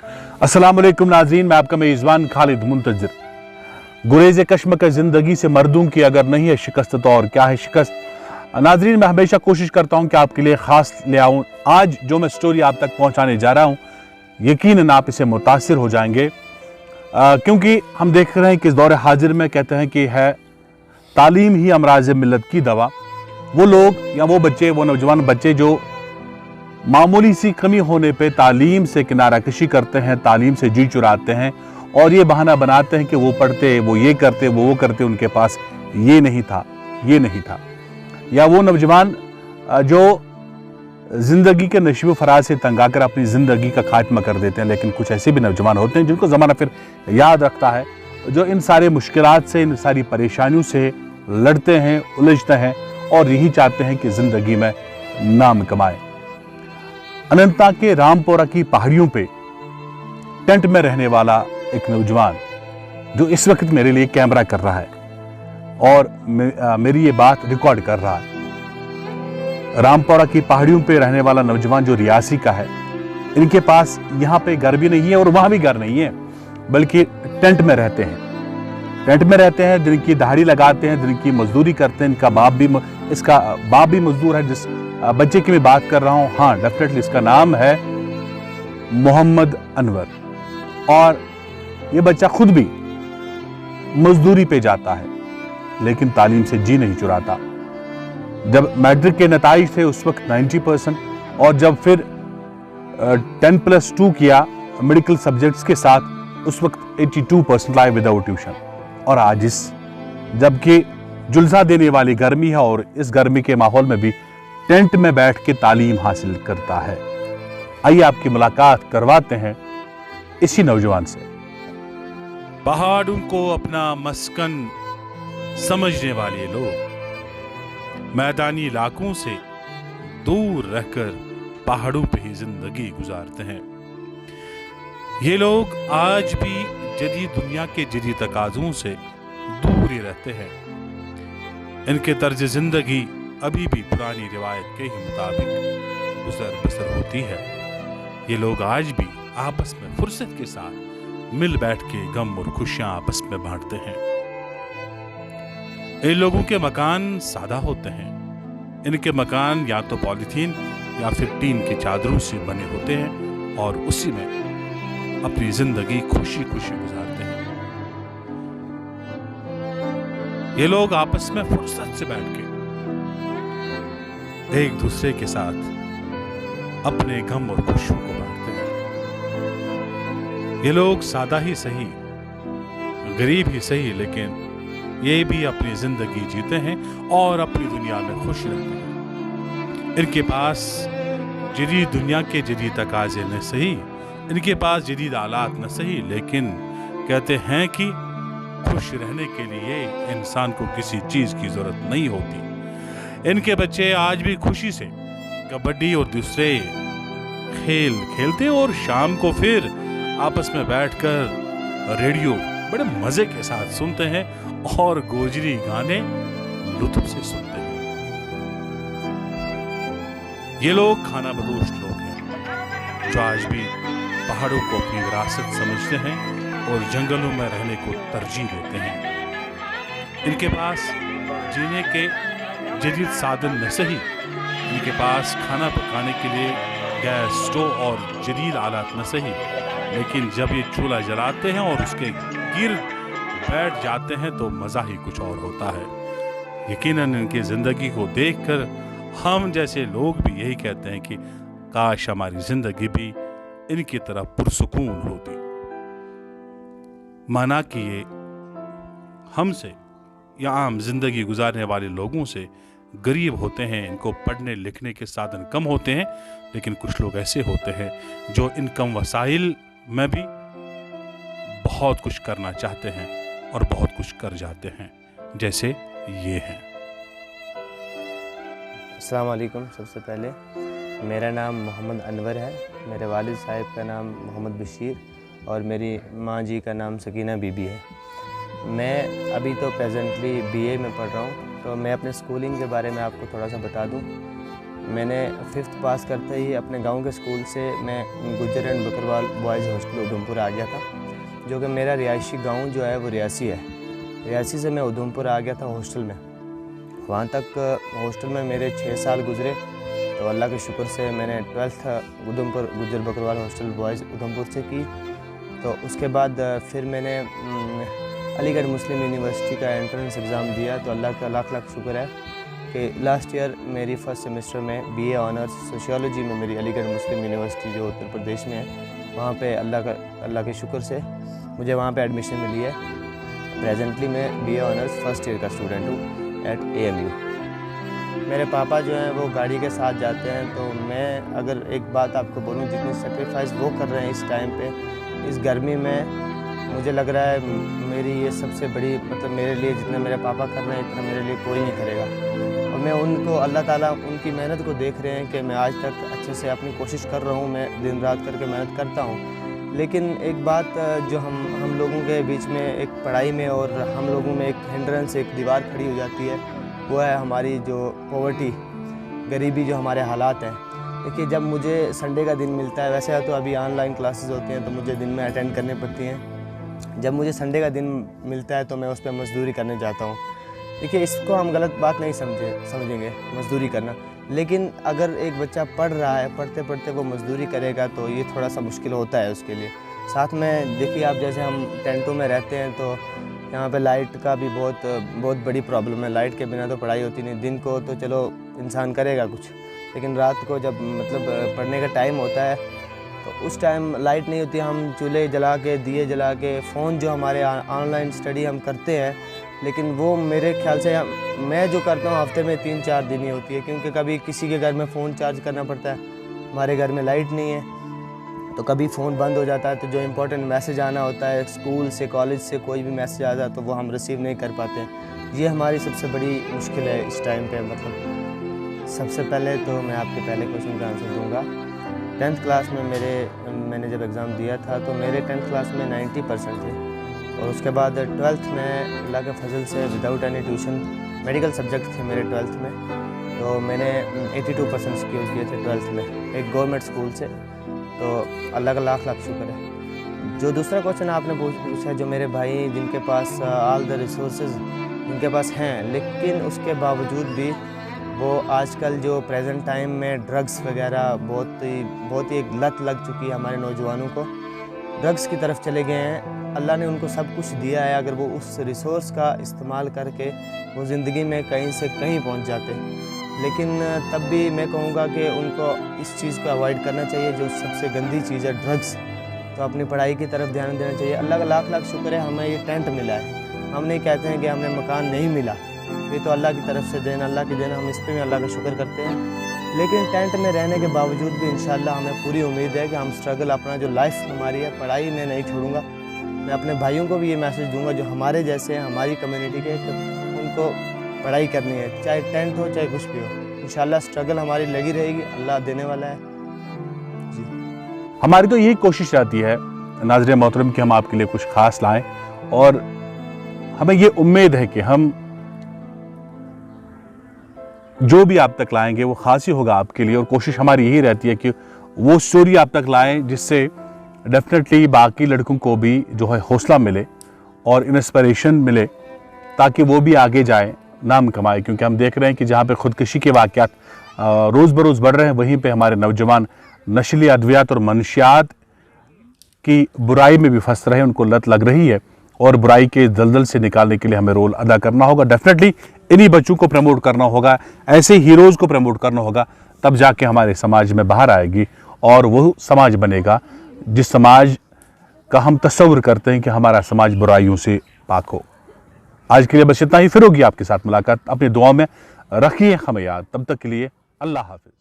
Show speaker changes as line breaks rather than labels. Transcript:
अस्सलाम वालेकुम नाज़रीन, मैं आपका मेज़बान खालिद मुंतज़िर। गुरेज़ कश्मकश ज़िंदगी से मर्दों की अगर नहीं है शिकस्त तो और क्या है शिकस्त। नाज़रीन, मैं हमेशा कोशिश करता हूं कि आपके लिए ख़ास ले आऊं। आज जो मैं स्टोरी आप तक पहुंचाने जा रहा हूं, यकीनन आप इसे मुतासिर हो जाएंगे, क्योंकि हम देख रहे हैं कि इस दौर हाजिर में कहते हैं कि है तालीम ही अमराज़ मिल्लत की दवा। वो लोग या वो बच्चे, वो नौजवान बच्चे जो मामूली सी कमी होने पे तालीम से किनारा कशी करते हैं, तालीम से जी चुराते हैं और ये बहाना बनाते हैं कि वो पढ़ते, वो ये करते, वो करते, उनके पास ये नहीं था, ये नहीं था। या वो नौजवान जो जिंदगी के नशीब फराज से तंग आकर अपनी जिंदगी का खात्मा कर देते हैं। लेकिन कुछ ऐसे भी नौजवान होते हैं जिनको ज़माना फिर याद रखता है, जो इन सारे मुश्किलात से, इन सारी परेशानियों से लड़ते हैं, उलझते हैं और यही चाहते हैं कि जिंदगी में नाम कमाए। अनंतनाग के रामपुरा की पहाड़ियों पे टेंट में रहने वाला एक नौजवान जो इस वक्त मेरे लिए कैमरा कर रहा है और मेरी ये बात रिकॉर्ड कर रहा है। रामपुरा की पहाड़ियों पे रहने वाला नौजवान जो रियासी का है, इनके पास यहाँ पे घर भी नहीं है और वहां भी घर नहीं है, बल्कि टेंट में रहते हैं। टेंट में रहते हैं, दिन की दहाड़ी लगाते हैं, दिन की मजदूरी करते हैं। इसका बाप भी मजदूर है। जिस बच्चे की मैं बात कर रहा हूँ, हाँ डेफिनेटली इसका नाम है मोहम्मद अनवर। और ये बच्चा खुद भी मजदूरी पे जाता है, लेकिन तालीम से जी नहीं चुराता। जब मैट्रिक के नताइज थे उस वक्त 90% और जब फिर 10+2 किया मेडिकल सब्जेक्ट्स के साथ, उस वक्त 82% लाए विदाउट ट्यूशन। और आज जबकि जुल्सा देने वाली गर्मी है और इस गर्मी के माहौल में भी टेंट में बैठ के तालीम हासिल करता है। आइए आपकी मुलाकात करवाते हैं इसी नौजवान से।
पहाड़ों को अपना मस्कन समझने वाले लोग मैदानी इलाकों से दूर रहकर पहाड़ों पे ही जिंदगी गुजारते हैं। ये लोग आज भी जदीद दुनिया के जदीद तकाज़ों से दूर ही रहते हैं। इनके तर्ज जिंदगी अभी भी पुरानी रिवायत के ही मुताबिक गुजर बसर होती है। ये लोग आज भी आपस में फुर्सत के साथ मिल बैठ के गम और खुशियां आपस में बांटते हैं। इन लोगों के मकान सादा होते हैं। इनके मकान या तो पॉलीथीन या फिर टीन की चादरों से बने होते हैं और उसी में अपनी जिंदगी खुशी खुशी गुजारते हैं। ये लोग आपस में फुर्सत से बैठ के एक दूसरे के साथ अपने गम और खुशियों को बांटते हैं। ये लोग सादा ही सही, गरीब ही सही, लेकिन ये भी अपनी जिंदगी जीते हैं और अपनी दुनिया में खुश रहते हैं। इनके पास जदीद दुनिया के जदीद तकाजे न सही, इनके पास जदीद आलात न सही, लेकिन कहते हैं कि खुश रहने के लिए इंसान को किसी चीज की जरूरत नहीं होती। इनके बच्चे आज भी खुशी से कबड्डी और दूसरे खेल खेलते और शाम को फिर आपस में बैठकर रेडियो बड़े मजे के साथ सुनते हैं और गोजरी गाने लुत्फ से सुनते हैं। ये लोग खाना बदोश लोग हैं जो आज भी पहाड़ों को अपनी विरासत समझते हैं और जंगलों में रहने को तरजीह देते हैं। इनके पास जीने के जदीद साधन न सही, इनके पास खाना पकाने के लिए गैस, स्टोव और जदीद आलात न सही, लेकिन जब ये चूल्हा जलाते हैं और उसके गिर्द बैठ जाते हैं तो मज़ा ही कुछ और होता है। यकीनन इनकी ज़िंदगी को देखकर हम जैसे लोग भी यही कहते हैं कि काश हमारी ज़िंदगी भी इनकी तरह पुरसुकून होती। माना कि ये हमसे या आम जिंदगी गुजारने वाले लोगों से गरीब होते हैं, इनको पढ़ने लिखने के साधन कम होते हैं, लेकिन कुछ लोग ऐसे होते हैं जो इन कम वसाइल में भी बहुत कुछ करना चाहते हैं और बहुत कुछ कर जाते हैं, जैसे ये हैं।
अस्सलाम वालेकुम। सबसे पहले मेरा नाम मोहम्मद अनवर है। मेरे वालिद साहब का नाम मोहम्मद बशीर और मेरी माँ जी का नाम सकीना बीबी है। मैं अभी तो प्रेजेंटली बीए में पढ़ रहा हूँ। तो मैं अपने स्कूलिंग के बारे में आपको थोड़ा सा बता दूँ। मैंने 5th पास करते ही अपने गांव के स्कूल से मैं Gujjar and Bakarwal boys hostel Udhampur आ गया था, जो कि मेरा रिहायशी गांव जो है वो रियासी है। रियासी से मैं उधमपुर आ गया था हॉस्टल में। वहाँ तक हॉस्टल में मेरे 6 साल गुजरे, तो अल्लाह के शुक्र से मैंने 12th Udhampur Gujjar Bakarwal hostel boys Udhampur से की। तो उसके बाद फिर मैंने अलीगढ़ मुस्लिम यूनिवर्सिटी का एंट्रेंस एग्ज़ाम दिया। तो अल्लाह का लाख लाख शुक्र है कि लास्ट ईयर मेरी फर्स्ट सेमेस्टर में BA ऑनर्स सोशियोलॉजी में मेरी अलीगढ़ मुस्लिम यूनिवर्सिटी जो उत्तर प्रदेश में है, वहाँ पे अल्लाह के शुक्र से मुझे वहाँ पे एडमिशन मिली है। प्रेजेंटली मैं BA ऑनर्स फर्स्ट ईयर का स्टूडेंट हूँ एट AMU। मेरे पापा जो हैं वो गाड़ी के साथ जाते हैं, तो मैं अगर एक बात आपको बोलूँ, जितनी सेक्रीफाइस वो कर रहे हैं इस टाइम पे, इस गर्मी में, मुझे लग रहा है मेरी ये सबसे बड़ी, मतलब मेरे लिए जितना मेरे पापा कर रहे हैं इतना मेरे लिए कोई नहीं करेगा। और मैं उनको, अल्लाह ताला उनकी मेहनत को देख रहे हैं कि मैं आज तक अच्छे से अपनी कोशिश कर रहा हूँ, मैं दिन रात करके मेहनत करता हूँ। लेकिन एक बात जो हम लोगों के बीच में एक पढ़ाई में और हम लोगों में एक हिंड्रेंस, एक दीवार खड़ी हो जाती है, वो है हमारी जो पॉवर्टी, गरीबी, जो हमारे हालात हैं। देखिए, जब मुझे संडे का दिन मिलता है, वैसे तो अभी ऑनलाइन क्लासेस होती हैं तो मुझे दिन में अटेंड करनी पड़ती हैं। जब मुझे संडे का दिन मिलता है तो मैं उस पर मज़दूरी करने जाता हूँ। देखिए, इसको हम गलत बात नहीं समझेंगे मज़दूरी करना, लेकिन अगर एक बच्चा पढ़ रहा है, पढ़ते पढ़ते वो मज़दूरी करेगा तो ये थोड़ा सा मुश्किल होता है उसके लिए। साथ में देखिए, आप जैसे हम टेंटों में रहते हैं तो यहाँ पे लाइट का भी बहुत बड़ी प्रॉब्लम है। लाइट के बिना तो पढ़ाई होती नहीं। दिन को तो चलो इंसान करेगा कुछ, लेकिन रात को जब मतलब पढ़ने का टाइम होता है तो उस टाइम लाइट नहीं होती। हम चूल्हे जला के, दिए जला के, फ़ोन जो हमारे ऑनलाइन स्टडी हम करते हैं, लेकिन वो मेरे ख्याल से मैं जो करता हूँ हफ्ते में 3-4 दिन ही होती है, क्योंकि कभी किसी के घर में फ़ोन चार्ज करना पड़ता है, हमारे घर में लाइट नहीं है, तो कभी फ़ोन बंद हो जाता है, तो जो इम्पोर्टेंट मैसेज आना होता है स्कूल से, कॉलेज से, कोई भी मैसेज आता है तो वो हम रिसीव नहीं कर पाते हैं। ये हमारी सबसे बड़ी मुश्किल है इस टाइम पे। मतलब सबसे पहले तो मैं आपके पहले क्वेश्चन का आंसर दूंगा। 10th क्लास में मैंने जब एग्ज़ाम दिया था तो मेरे 10th क्लास में 90% थे, और उसके बाद 12th में अल्लाह के फजल से without any tuition, medical subject थे मेरे 12th में, तो मैंने 82% सिक्योर किए थे 12th में एक गवर्नमेंट स्कूल से। तो अल्लाह का लाख लाख शुक्र है। जो दूसरा क्वेश्चन आपने पूछा, जो मेरे भाई जिनके पास ऑल द रिसोर्सेज जिनके पास हैं, लेकिन उसके बावजूद भी वो आजकल जो प्रेजेंट टाइम में ड्रग्स वगैरह बहुत ही एक लत लग चुकी है हमारे नौजवानों को, ड्रग्स की तरफ चले गए हैं। अल्लाह ने उनको सब कुछ दिया है, अगर वो उस रिसोर्स का इस्तेमाल करके वो ज़िंदगी में कहीं से कहीं पहुंच जाते, लेकिन तब भी मैं कहूँगा कि उनको इस चीज़ को अवॉइड करना चाहिए, जो सबसे गंदी चीज़ है ड्रग्स। तो अपनी पढ़ाई की तरफ ध्यान देना चाहिए। अल्लाह का लाख लाख शुक्र है हमें ये टेंट मिला है। हम नहीं कहते हैं कि हमें मकान नहीं मिला, ये तो अल्लाह की तरफ से देन, अल्लाह की देन, हम इस पर भी अल्लाह का शुक्र करते हैं। लेकिन टेंट में रहने के बावजूद भी इंशाल्लाह हमें पूरी उम्मीद है कि हम स्ट्रगल, अपना जो लाइफ हमारी है, पढ़ाई में नहीं छोड़ूंगा। मैं अपने भाइयों को भी ये मैसेज दूंगा जो हमारे जैसे हैं, हमारी कम्युनिटी के, कि उनको पढ़ाई करनी है, चाहे टेंट हो चाहे कुछ भी हो। इंशाल्लाह स्ट्रगल हमारी लगी रहेगी, अल्लाह देने वाला है जी।
हमारी तो यही कोशिश रहती है नाज़रीन मोहतरम कि हम आपके लिए कुछ खास लाएं, और हमें ये उम्मीद है कि हम जो भी आप तक लाएंगे वो खास ही होगा आपके लिए। और कोशिश हमारी यही रहती है कि वो स्टोरी आप तक लाएं जिससे डेफिनेटली बाकी लड़कों को भी जो है हौसला मिले और इंस्पिरेशन मिले, ताकि वो भी आगे जाएं, नाम कमाएं। क्योंकि हम देख रहे हैं कि जहाँ पे खुदकुशी के वाक़यात रोज़ बरोज़ बढ़ रहे हैं, वहीं पे हमारे नौजवान नशीली अद्वियात और मनशियात की बुराई में भी फंस रहे हैं, उनको लत लग रही है, और बुराई के दलदल से निकालने के लिए हमें रोल अदा करना होगा। डेफिनेटली इन्हीं बच्चों को प्रमोट करना होगा, ऐसे हीरोज़ को प्रमोट करना होगा, तब जाके हमारे समाज में बाहर आएगी और वो समाज बनेगा जिस समाज का हम तस्वर करते हैं कि हमारा समाज बुराइयों से पाक हो। आज के लिए बस इतना ही, फिर होगी आपके साथ मुलाकात। अपनी दुआ में रखिए हमें याद। तब तक के लिए अल्लाह हाफिज़।